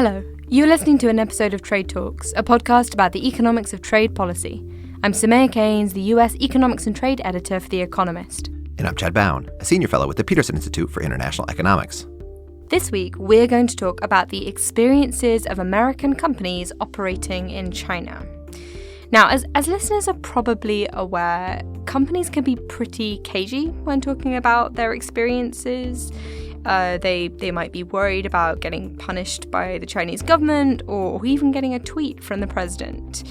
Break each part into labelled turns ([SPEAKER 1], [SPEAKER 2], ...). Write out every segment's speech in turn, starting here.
[SPEAKER 1] Hello, you're listening to an episode of Trade Talks, a podcast about the economics of trade policy. I'm Soumaya Keynes, the US Economics and Trade Editor for The Economist.
[SPEAKER 2] And I'm Chad Bown, a senior fellow with the Peterson Institute for International Economics.
[SPEAKER 1] This week, we're going to talk about the experiences of American companies operating in China. Now, as listeners are probably aware, companies can be pretty cagey when talking about their experiences. They might be worried about getting punished by the Chinese government or even getting a tweet from the president.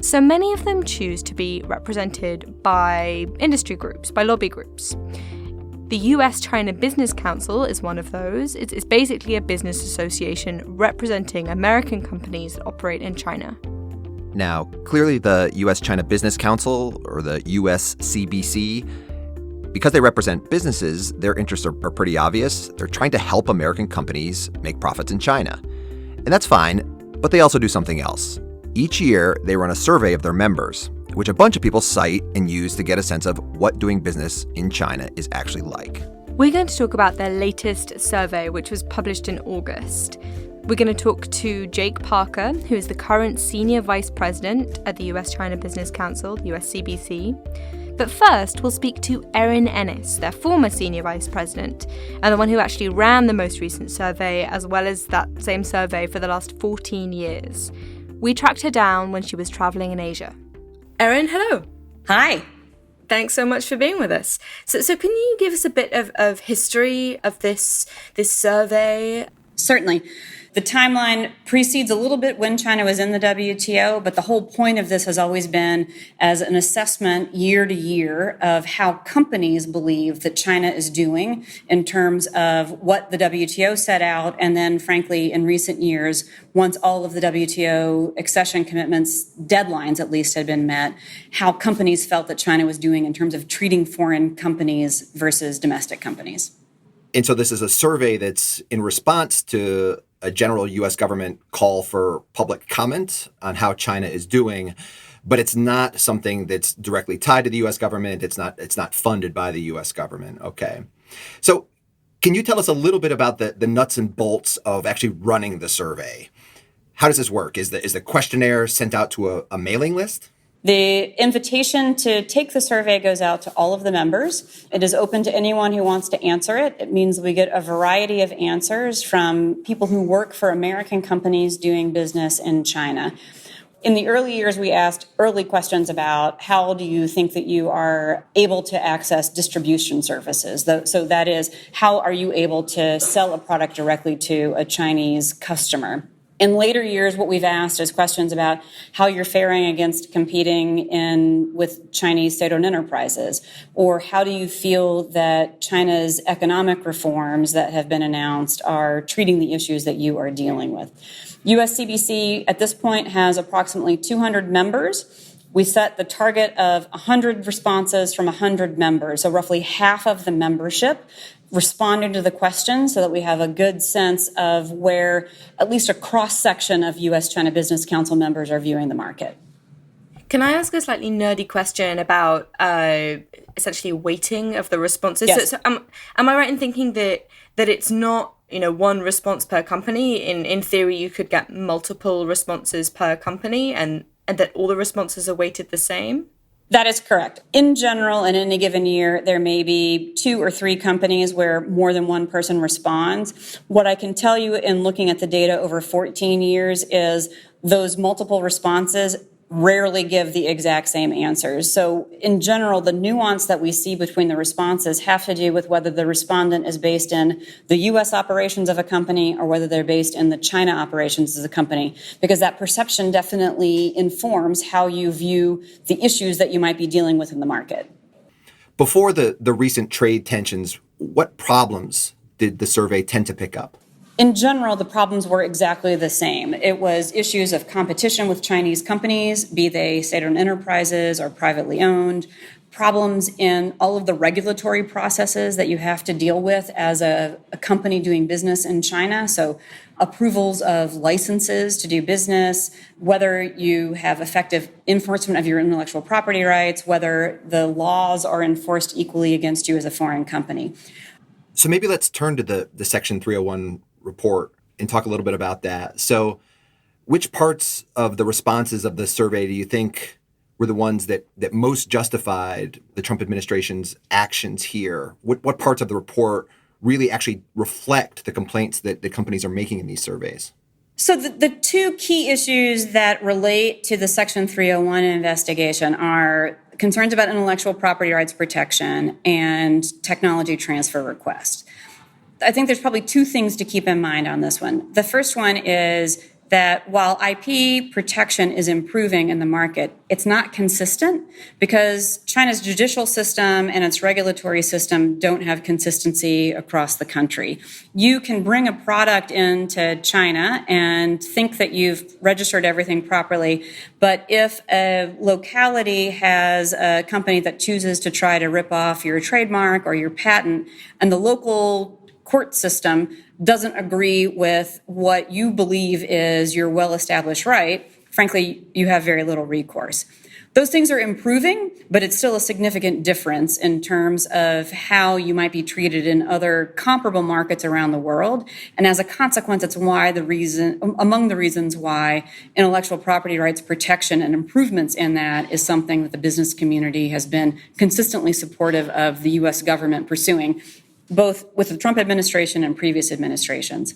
[SPEAKER 1] So many of them choose to be represented by industry groups, by lobby groups. The US-China Business Council is one of those. It's basically a business association representing American companies that operate in China.
[SPEAKER 2] Now, clearly the US-China Business Council, or the USCBC, because they represent businesses, their interests are pretty obvious. They're trying to help American companies make profits in China. And that's fine, but they also do something else. Each year, they run a survey of their members, which a bunch of people cite and use to get a sense of what doing business in China is actually like.
[SPEAKER 1] We're going to talk about their latest survey, which was published in August. We're going to talk to Jake Parker, who is the current Senior Vice President at the US-China Business Council, the USCBC. But first, we'll speak to Erin Ennis, their former Senior Vice President, and the one who actually ran the most recent survey, as well as that same survey for the last 14 years. We tracked her down when she was traveling in Asia. Erin, hello.
[SPEAKER 3] Hi.
[SPEAKER 1] Thanks so much for being with us. So can you give us a bit of history of this survey?
[SPEAKER 3] Certainly. The timeline precedes a little bit when China was in the WTO, but the whole point of this has always been as an assessment year to year of how companies believe that China is doing in terms of what the WTO set out. And then, frankly, in recent years, once all of the WTO accession commitments, deadlines at least, had been met, how companies felt that China was doing in terms of treating foreign companies versus domestic companies.
[SPEAKER 2] And so this is a survey that's in response to a general U.S. government call for public comment on how China is doing, but it's not something that's directly tied to the U.S. government. It's not funded by the U.S. government. Okay. So can you tell us a little bit about the nuts and bolts of actually running the survey? How does this work? Is the questionnaire sent out to a mailing list?
[SPEAKER 3] The invitation to take the survey goes out to all of the members. It is open to anyone who wants to answer it. It means we get a variety of answers from people who work for American companies doing business in China. In the early years, we asked early questions about how do you think that you are able to access distribution services? So that is, how are you able to sell a product directly to a Chinese customer? In later years, what we've asked is questions about how you're faring against competing with Chinese state-owned enterprises, or how do you feel that China's economic reforms that have been announced are treating the issues that you are dealing with. USCBC at this point has approximately 200 members. We set the target of 100 responses from 100 members, so roughly half of the membership responding to the question so that we have a good sense of where at least a cross-section of U.S.-China Business Council members are viewing the market.
[SPEAKER 1] Can I ask a slightly nerdy question about essentially weighting of the responses?
[SPEAKER 3] Yes.
[SPEAKER 1] So am I right in thinking that it's not one response per company? In theory, you could get multiple responses per company and that all the responses are weighted the same?
[SPEAKER 3] That is correct. In general, in any given year, there may be 2 or 3 companies where more than one person responds. What I can tell you in looking at the data over 14 years is those multiple responses rarely give the exact same answers. So in general, the nuance that we see between the responses have to do with whether the respondent is based in the U.S. operations of a company or whether they're based in the China operations of a company, because that perception definitely informs how you view the issues that you might be dealing with in the market.
[SPEAKER 2] Before the recent trade tensions, what problems did the survey tend to pick up?
[SPEAKER 3] In general, the problems were exactly the same. It was issues of competition with Chinese companies, be they state-owned enterprises or privately owned, problems in all of the regulatory processes that you have to deal with as a company doing business in China. So approvals of licenses to do business, whether you have effective enforcement of your intellectual property rights, whether the laws are enforced equally against you as a foreign company.
[SPEAKER 2] So maybe let's turn to the Section 301 report. and talk a little bit about that. So which parts of the responses of the survey do you think were the ones that most justified the Trump administration's actions here? What parts of the report really actually reflect the complaints that the companies are making in these surveys?
[SPEAKER 3] So the two key issues that relate to the Section 301 investigation are concerns about intellectual property rights protection and technology transfer requests. I think there's probably two things to keep in mind on this one. The first one is that while IP protection is improving in the market, it's not consistent because China's judicial system and its regulatory system don't have consistency across the country. You can bring a product into China and think that you've registered everything properly, but if a locality has a company that chooses to try to rip off your trademark or your patent, and the local court system doesn't agree with what you believe is your well-established right, frankly, you have very little recourse. Those things are improving, but it's still a significant difference in terms of how you might be treated in other comparable markets around the world. And as a consequence, it's among the reasons why intellectual property rights protection and improvements in that is something that the business community has been consistently supportive of the U.S. government pursuing, both with the Trump administration and previous administrations.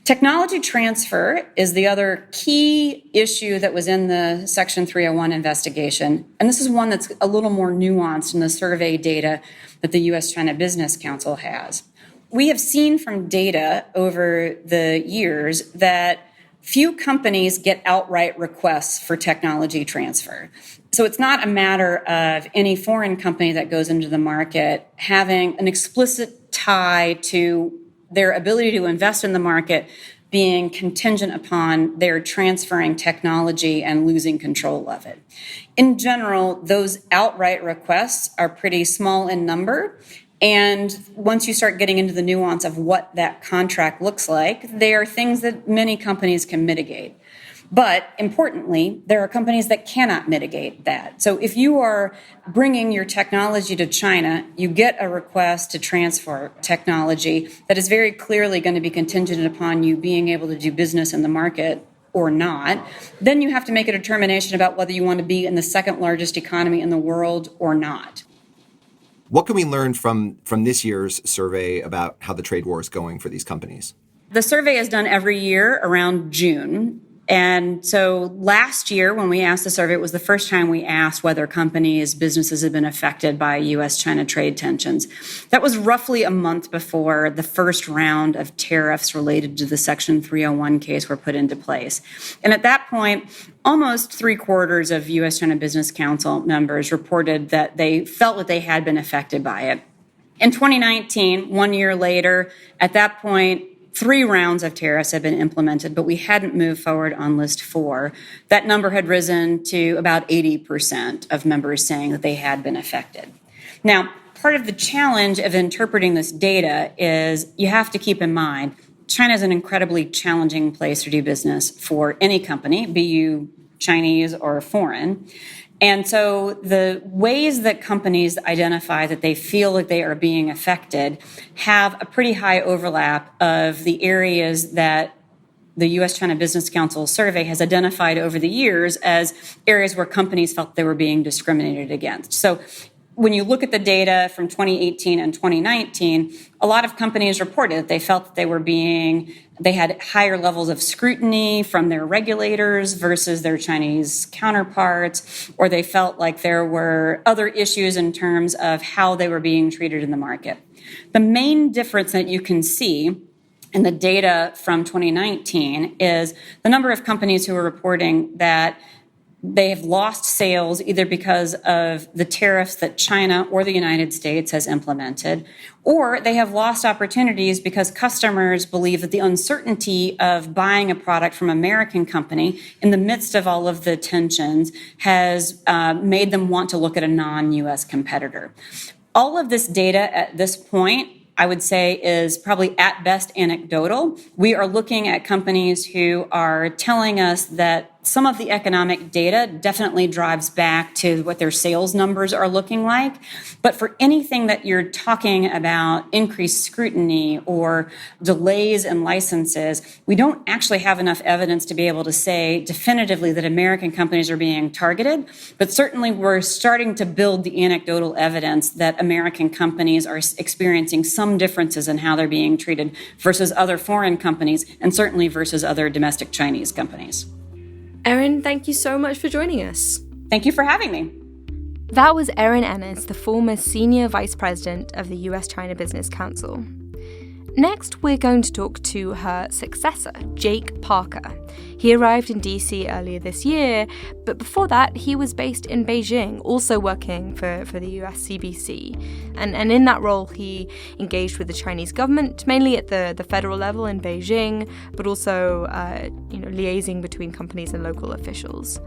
[SPEAKER 3] Technology transfer is the other key issue that was in the Section 301 investigation. And this is one that's a little more nuanced in the survey data that the U.S.-China Business Council has. We have seen from data over the years that few companies get outright requests for technology transfer. So it's not a matter of any foreign company that goes into the market having an explicit tie to their ability to invest in the market being contingent upon their transferring technology and losing control of it. In general, those outright requests are pretty small in number. And once you start getting into the nuance of what that contract looks like, they are things that many companies can mitigate. But importantly, there are companies that cannot mitigate that. So if you are bringing your technology to China, you get a request to transfer technology that is very clearly going to be contingent upon you being able to do business in the market or not. Then you have to make a determination about whether you want to be in the second largest economy in the world or not.
[SPEAKER 2] What can we learn from this year's survey about how the trade war is going for these companies?
[SPEAKER 3] The survey is done every year around June. And so last year, when we asked the survey, it was the first time we asked whether companies, businesses had been affected by U.S.-China trade tensions. That was roughly a month before the first round of tariffs related to the Section 301 case were put into place. And at that point, almost 3/4 of U.S.-China Business Council members reported that they felt that they had been affected by it. In 2019, 1 year later, at that point, 3 rounds of tariffs had been implemented, but we hadn't moved forward on list 4. That number had risen to about 80% of members saying that they had been affected. Now, part of the challenge of interpreting this data is you have to keep in mind China is an incredibly challenging place to do business for any company, be you Chinese or foreign. And so the ways that companies identify that they feel that they are being affected have a pretty high overlap of the areas that the U.S.-China Business Council survey has identified over the years as areas where companies felt they were being discriminated against. So when you look at the data from 2018 and 2019, a lot of companies reported that they felt that they had higher levels of scrutiny from their regulators versus their Chinese counterparts, or they felt like there were other issues in terms of how they were being treated in the market. The main difference that you can see in the data from 2019 is the number of companies who are reporting that they have lost sales either because of the tariffs that China or the United States has implemented, or they have lost opportunities because customers believe that the uncertainty of buying a product from an American company in the midst of all of the tensions has made them want to look at a non-U.S. competitor. All of this data at this point, I would say, is probably at best anecdotal. We are looking at companies who are telling us that Some of the economic data definitely drives back to what their sales numbers are looking like. But for anything that you're talking about increased scrutiny or delays in licenses, we don't actually have enough evidence to be able to say definitively that American companies are being targeted. But certainly we're starting to build the anecdotal evidence that American companies are experiencing some differences in how they're being treated versus other foreign companies, and certainly versus other domestic Chinese companies.
[SPEAKER 1] Erin, thank you so much for joining us.
[SPEAKER 3] Thank you for having me.
[SPEAKER 1] That was Erin Ennis, the former Senior Vice President of the US-China Business Council. Next, we're going to talk to her successor, Jake Parker. He arrived in DC earlier this year, but before that, he was based in Beijing, also working for the US CBC. And in that role, he engaged with the Chinese government, mainly at the federal level in Beijing, but also liaising between companies and local officials.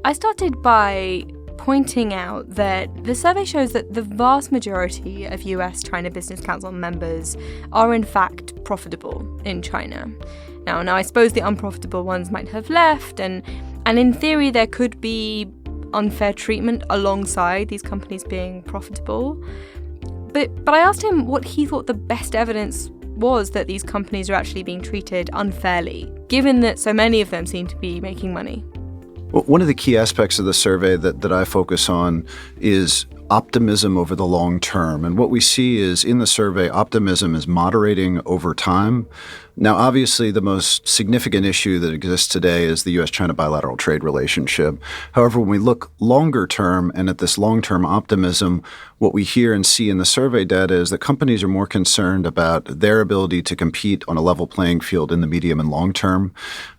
[SPEAKER 1] I started by pointing out that the survey shows that the vast majority of US-China Business Council members are in fact profitable in China. Now I suppose the unprofitable ones might have left, and in theory there could be unfair treatment alongside these companies being profitable. But I asked him what he thought the best evidence was that these companies are actually being treated unfairly, given that so many of them seem to be making money.
[SPEAKER 4] Well, one of the key aspects of the survey that I focus on is optimism over the long term. And what we see is in the survey, optimism is moderating over time. Now, obviously, the most significant issue that exists today is the U.S.-China bilateral trade relationship. However, when we look longer term and at this long-term optimism, what we hear and see in the survey data is that companies are more concerned about their ability to compete on a level playing field in the medium and long term.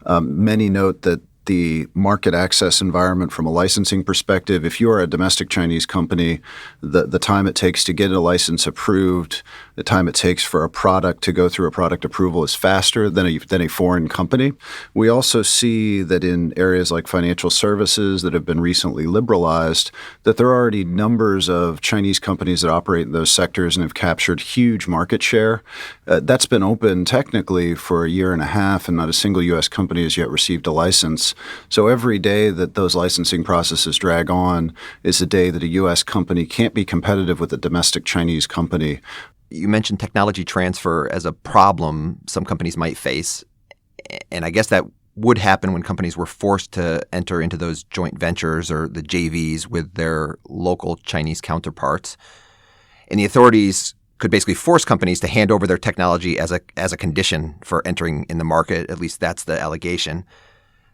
[SPEAKER 4] Many note that the market access environment from a licensing perspective, if you're a domestic Chinese company, the time it takes to get a license approved, the time it takes for a product to go through a product approval is faster than a foreign company. We also see that in areas like financial services that have been recently liberalized, that there are already numbers of Chinese companies that operate in those sectors and have captured huge market share. That's been open technically for a year and a half, and not a single U.S. company has yet received a license. So every day that those licensing processes drag on is a day that a U.S. company can't be competitive with a domestic Chinese company.
[SPEAKER 5] You mentioned technology transfer as a problem some companies might face. And I guess that would happen when companies were forced to enter into those joint ventures or the JVs with their local Chinese counterparts. And the authorities could basically force companies to hand over their technology as a condition for entering in the market. At least that's the allegation.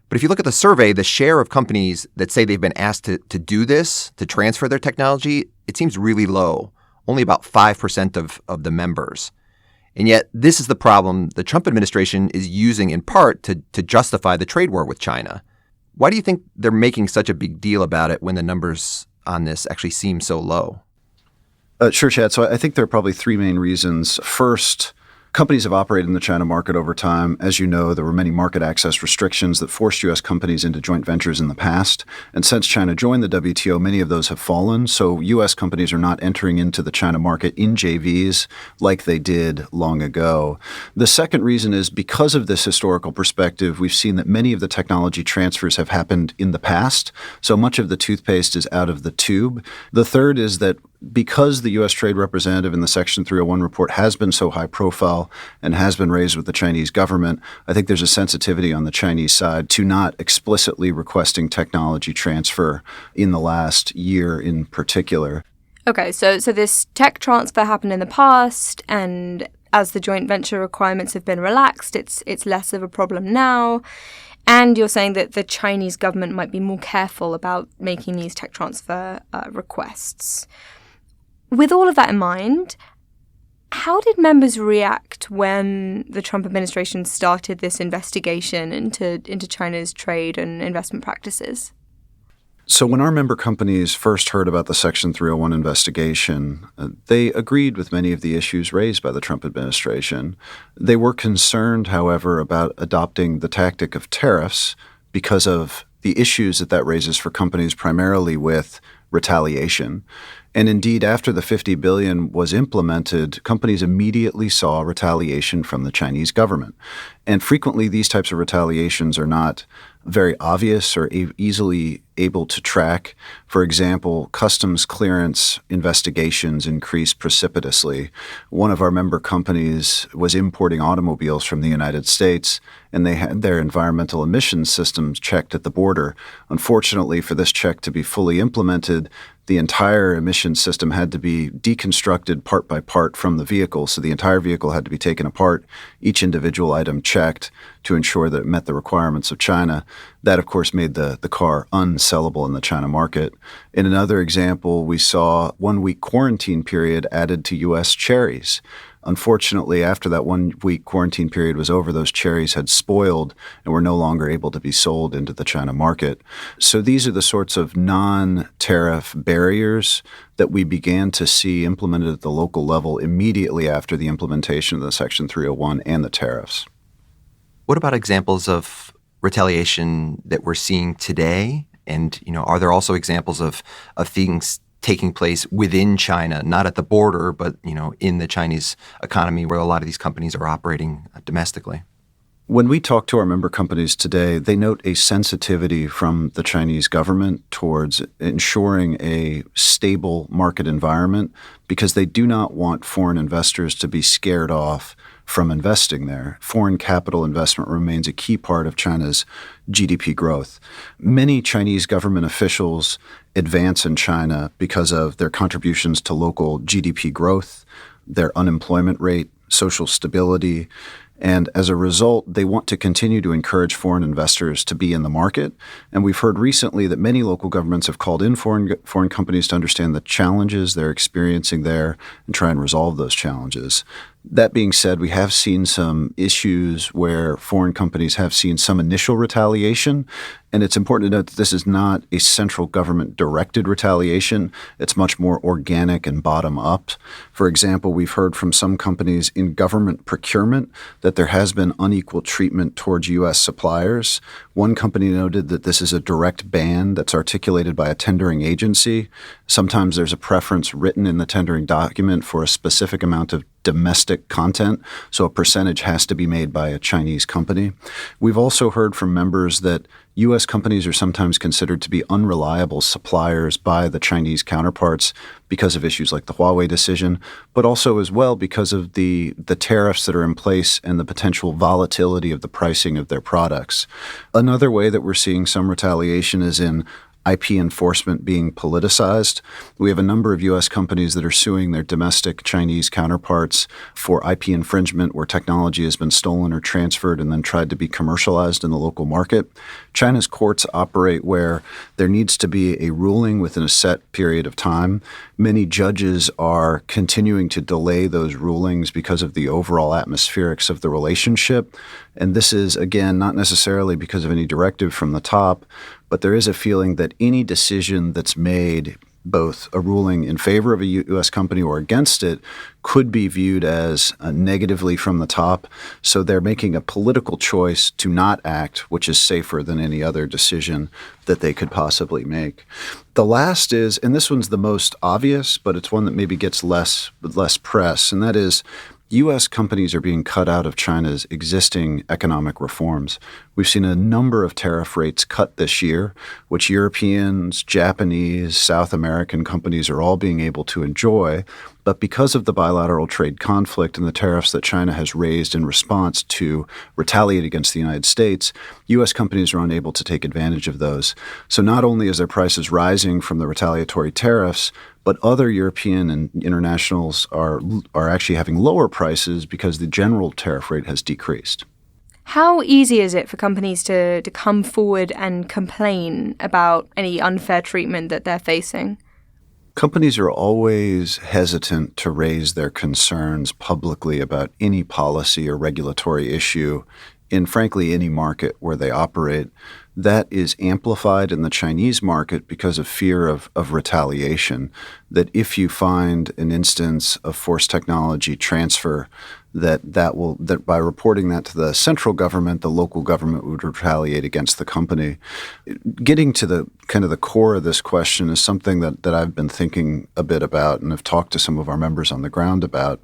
[SPEAKER 5] But if you look at the survey, the share of companies that say they've been asked to do this, to transfer their technology, it seems really low, only about 5% of the members. And yet this is the problem the Trump administration is using in part to justify the trade war with China. Why do you think they're making such a big deal about it when the numbers on this actually seem so low?
[SPEAKER 4] Sure, Chad. So I think there are probably three main reasons. First, companies have operated in the China market over time. As you know, there were many market access restrictions that forced U.S. companies into joint ventures in the past. And since China joined the WTO, many of those have fallen. So U.S. companies are not entering into the China market in JVs like they did long ago. The second reason is because of this historical perspective, we've seen that many of the technology transfers have happened in the past. So much of the toothpaste is out of the tube. The third is that because the U.S. Trade Representative in the Section 301 report has been so high profile and has been raised with the Chinese government, I think there's a sensitivity on the Chinese side to not explicitly requesting technology transfer in the last year in particular.
[SPEAKER 1] Okay, so this tech transfer happened in the past, and as the joint venture requirements have been relaxed, it's less of a problem now. And you're saying that the Chinese government might be more careful about making these tech transfer requests. With all of that in mind, how did members react when the Trump administration started this investigation into China's trade and investment practices?
[SPEAKER 4] So when our member companies first heard about the Section 301 investigation, they agreed with many of the issues raised by the Trump administration. They were concerned, however, about adopting the tactic of tariffs because of the issues that raises for companies, primarily with retaliation. And indeed, after the $50 billion was implemented, companies immediately saw retaliation from the Chinese government. And frequently, these types of retaliations are not very obvious or easily able to track. For example, customs clearance investigations increased precipitously. One of our member companies was importing automobiles from the United States, and they had their environmental emissions systems checked at the border. Unfortunately, for this check to be fully implemented, the entire emission system had to be deconstructed part by part from the vehicle. So the entire vehicle had to be taken apart, each individual item checked to ensure that it met the requirements of China. That, of course, made the car unsellable in the China market. In another example, we saw 1-week quarantine period added to U.S. cherries. Unfortunately, after that 1-week quarantine period was over, those cherries had spoiled and were no longer able to be sold into the China market. So these are the sorts of non-tariff barriers that we began to see implemented at the local level immediately after the implementation of the Section 301 and the tariffs.
[SPEAKER 5] What about examples of retaliation that we're seeing today? And, are there also examples of things taking place within China, not at the border, but, in the Chinese economy where a lot of these companies are operating domestically?
[SPEAKER 4] When we talk to our member companies today, they note a sensitivity from the Chinese government towards ensuring a stable market environment because they do not want foreign investors to be scared off from investing there. Foreign capital investment remains a key part of China's GDP growth. Many Chinese government officials advance in China because of their contributions to local GDP growth, their unemployment rate, social stability, and as a result, they want to continue to encourage foreign investors to be in the market. And we've heard recently that many local governments have called in foreign companies to understand the challenges they're experiencing there and try and resolve those challenges. That being said, we have seen some issues where foreign companies have seen some initial retaliation. And it's important to note that this is not a central government directed retaliation. It's much more organic and bottom up. For example, we've heard from some companies in government procurement that there has been unequal treatment towards U.S. suppliers. One company noted that this is a direct ban that's articulated by a tendering agency. Sometimes there's a preference written in the tendering document for a specific amount of domestic content, so a percentage has to be made by a Chinese company. We've also heard from members that U.S. companies are sometimes considered to be unreliable suppliers by the Chinese counterparts because of issues like the Huawei decision, but also as well because of the tariffs that are in place and the potential volatility of the pricing of their products. Another way that we're seeing some retaliation is in IP enforcement being politicized. We have a number of U.S. companies that are suing their domestic Chinese counterparts for IP infringement where technology has been stolen or transferred and then tried to be commercialized in the local market. China's courts operate where there needs to be a ruling within a set period of time. Many judges are continuing to delay those rulings because of the overall atmospherics of the relationship. And this is, again, not necessarily because of any directive from the top, but there is a feeling that any decision that's made, both a ruling in favor of a U.S. company or against it, could be viewed as negatively from the top. So they're making a political choice to not act, which is safer than any other decision that they could possibly make. The last is, and this one's the most obvious, but it's one that maybe gets less press, and that is U.S. companies are being cut out of China's existing economic reforms. We've seen a number of tariff rates cut this year, which Europeans, Japanese, South American companies are all being able to enjoy. But because of the bilateral trade conflict and the tariffs that China has raised in response to retaliate against the United States, U.S. companies are unable to take advantage of those. So not only is their prices rising from the retaliatory tariffs, but other European and internationals are actually having lower prices because the general tariff rate has decreased.
[SPEAKER 1] How easy is it for companies to come forward and complain about any unfair treatment that they're facing?
[SPEAKER 4] Companies are always hesitant to raise their concerns publicly about any policy or regulatory issue in, frankly, any market where they operate. that is amplified in the Chinese market because of fear of retaliation, that if you find an instance of forced technology transfer, that by reporting that to the central government, the local government would retaliate against the company. Getting to the kind of the core of this question is something that I've been thinking a bit about and have talked to some of our members on the ground about.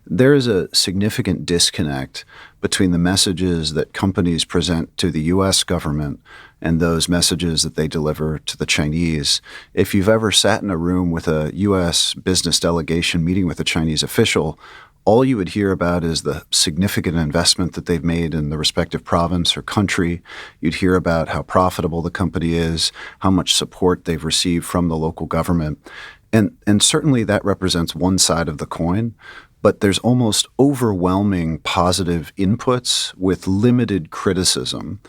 [SPEAKER 4] There is a significant disconnect between the messages that companies present to the U.S. government and those messages that they deliver to the Chinese. If you've ever sat in a room with a U.S. business delegation meeting with a Chinese official, all you would hear about is the significant investment that they've made in the respective province or country. You'd hear about how profitable the company is, how much support they've received from the local government. And certainly that represents one side of the coin, but there's almost overwhelming positive inputs with limited criticism.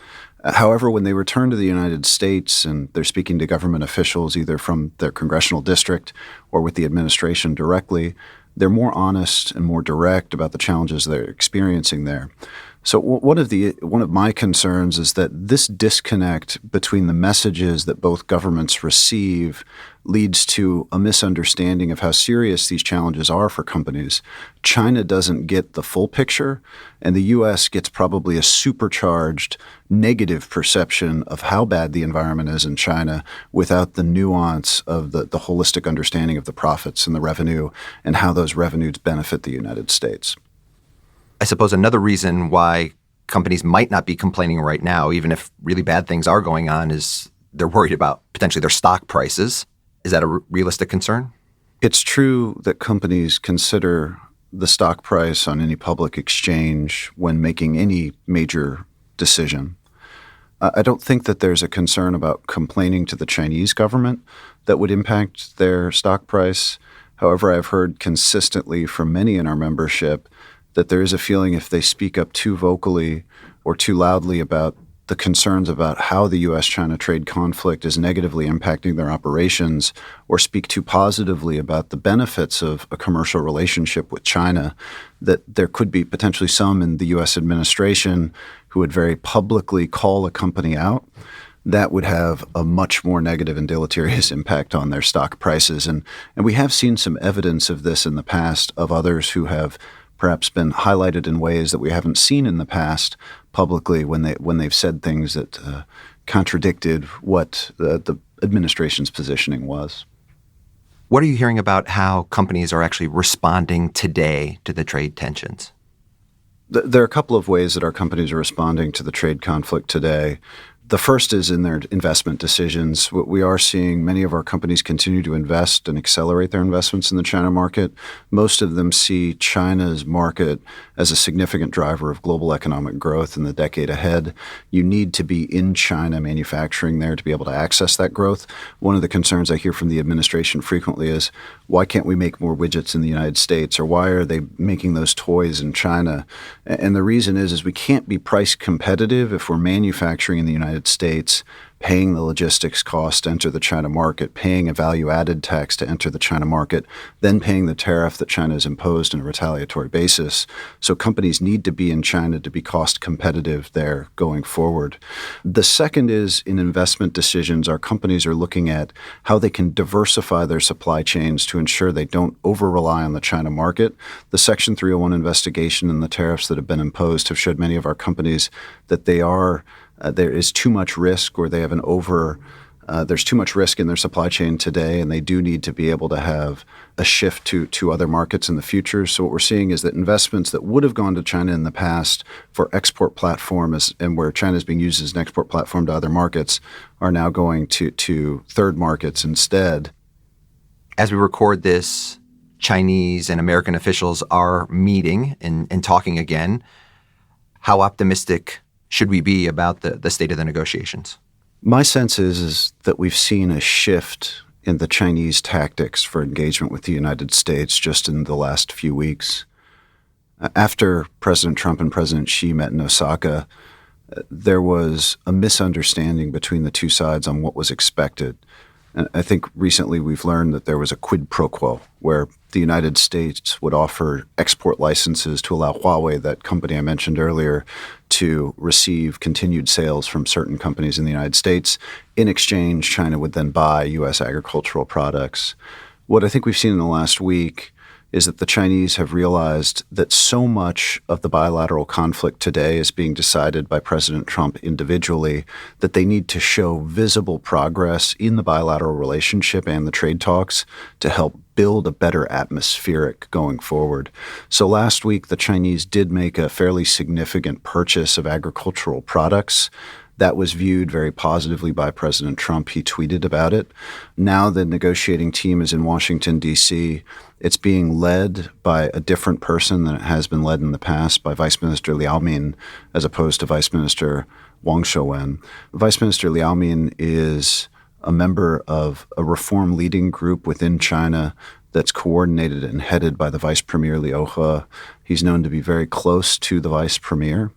[SPEAKER 4] However, when they return to the United States and they're speaking to government officials, either from their congressional district or with the administration directly, they're more honest and more direct about the challenges they're experiencing there. So one of my concerns is that this disconnect between the messages that both governments receive leads to a misunderstanding of how serious these challenges are for companies. China doesn't get the full picture, and the U.S. gets probably a supercharged negative perception of how bad the environment is in China without the nuance of the holistic understanding of the profits and the revenue and how those revenues benefit the United States.
[SPEAKER 5] I suppose another reason why companies might not be complaining right now, even if really bad things are going on, is they're worried about potentially their stock prices. Is that a realistic concern?
[SPEAKER 4] It's true that companies consider the stock price on any public exchange when making any major decision. I don't think that there's a concern about complaining to the Chinese government that would impact their stock price. However, I've heard consistently from many in our membership that there is a feeling if they speak up too vocally or too loudly about the concerns about how the U.S.-China trade conflict is negatively impacting their operations, or speak too positively about the benefits of a commercial relationship with China, that there could be potentially some in the U.S. administration who would very publicly call a company out. That would have a much more negative and deleterious impact on their stock prices. And we have seen some evidence of this in the past of others who have perhaps been highlighted in ways that we haven't seen in the past publicly when they've said things that contradicted what the administration's positioning was.
[SPEAKER 5] What are you hearing about how companies are actually responding today to the trade tensions?
[SPEAKER 4] There are a couple of ways that our companies are responding to the trade conflict today. The first is in their investment decisions. We are seeing many of our companies continue to invest and accelerate their investments in the China market. Most of them see China's market as a significant driver of global economic growth in the decade ahead. You need to be in China manufacturing there to be able to access that growth. One of the concerns I hear from the administration frequently is, why can't we make more widgets in the United States? Or why are they making those toys in China? And the reason is we can't be price competitive if we're manufacturing in the United States, paying the logistics cost to enter the China market, paying a value-added tax to enter the China market, then paying the tariff that China has imposed on a retaliatory basis. So companies need to be in China to be cost competitive there going forward. The second is in investment decisions, our companies are looking at how they can diversify their supply chains to ensure they don't over-rely on the China market. The Section 301 investigation and the tariffs that have been imposed have showed many of our companies that there is too much risk, or they have there's too much risk in their supply chain today, and they do need to be able to have a shift to other markets in the future. So what we're seeing is that investments that would have gone to China in the past for export platforms and where China is being used as an export platform to other markets are now going to third markets instead.
[SPEAKER 5] As we record this, Chinese and American officials are meeting and talking again. How optimistic should we be about the state of the negotiations?
[SPEAKER 4] My sense is that we've seen a shift in the Chinese tactics for engagement with the United States just in the last few weeks. After President Trump and President Xi met in Osaka, there was a misunderstanding between the two sides on what was expected. And I think recently we've learned that there was a quid pro quo where the United States would offer export licenses to allow Huawei, that company I mentioned earlier, to receive continued sales from certain companies in the United States. In exchange, China would then buy U.S. agricultural products. What I think we've seen in the last week is that the Chinese have realized that so much of the bilateral conflict today is being decided by President Trump individually, that they need to show visible progress in the bilateral relationship and the trade talks to help build a better atmospheric going forward. So last week, the Chinese did make a fairly significant purchase of agricultural products. That was viewed very positively by President Trump. He tweeted about it. Now the negotiating team is in Washington, D.C. It's being led by a different person than it has been led in the past, by Vice Minister Liao Min, as opposed to Vice Minister Wang Shouwen. Vice Minister Liao Min is a member of a reform leading group within China that's coordinated and headed by the Vice Premier Liu He. He's known to be very close to the Vice Premier.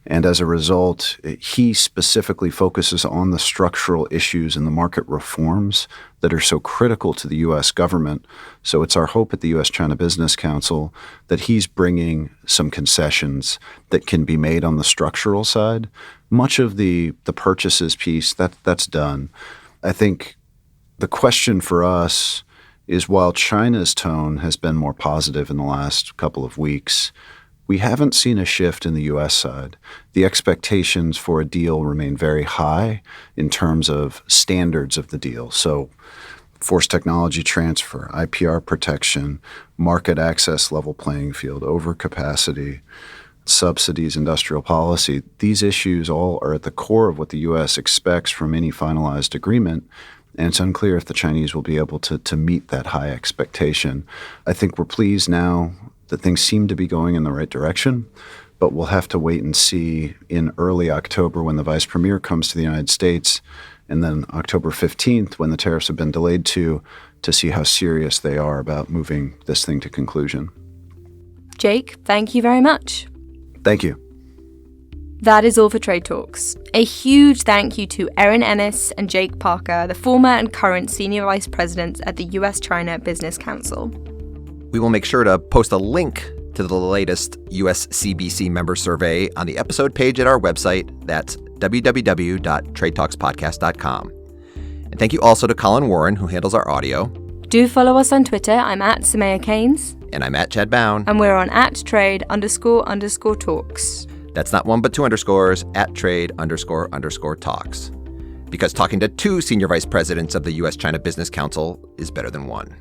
[SPEAKER 4] And as a result, he specifically focuses on the structural issues and the market reforms that are so critical to the U.S. government. So it's our hope at the U.S.-China Business Council that he's bringing some concessions that can be made on the structural side. Much of the purchases piece, that's done. I think the question for us is, while China's tone has been more positive in the last couple of weeks, we haven't seen a shift in the U.S. side. The expectations for a deal remain very high in terms of standards of the deal. So forced technology transfer, IPR protection, market access, level playing field, overcapacity, subsidies, industrial policy. These issues all are at the core of what the U.S. expects from any finalized agreement. And it's unclear if the Chinese will be able to meet that high expectation. I think we're pleased now that things seem to be going in the right direction, but we'll have to wait and see in early October when the Vice Premier comes to the United States, and then October 15th when the tariffs have been delayed to see how serious they are about moving this thing to conclusion.
[SPEAKER 1] Jake, thank you very much.
[SPEAKER 4] Thank you.
[SPEAKER 1] That is all for Trade Talks. A huge thank you to Erin Ennis and Jake Parker, the former and current Senior Vice Presidents at the US-China Business Council.
[SPEAKER 5] We will make sure to post a link to the latest US-CBC member survey on the episode page at our website. That's www.tradetalkspodcast.com. And thank you also to Colin Warren, who handles our audio.
[SPEAKER 1] Do follow us on Twitter. I'm at Samaya Keynes.
[SPEAKER 5] And I'm at Chad Bown.
[SPEAKER 1] And we're on @trade__talks.
[SPEAKER 5] That's not one but two underscores, @trade__talks. Because talking to two senior vice presidents of the US-China Business Council is better than one.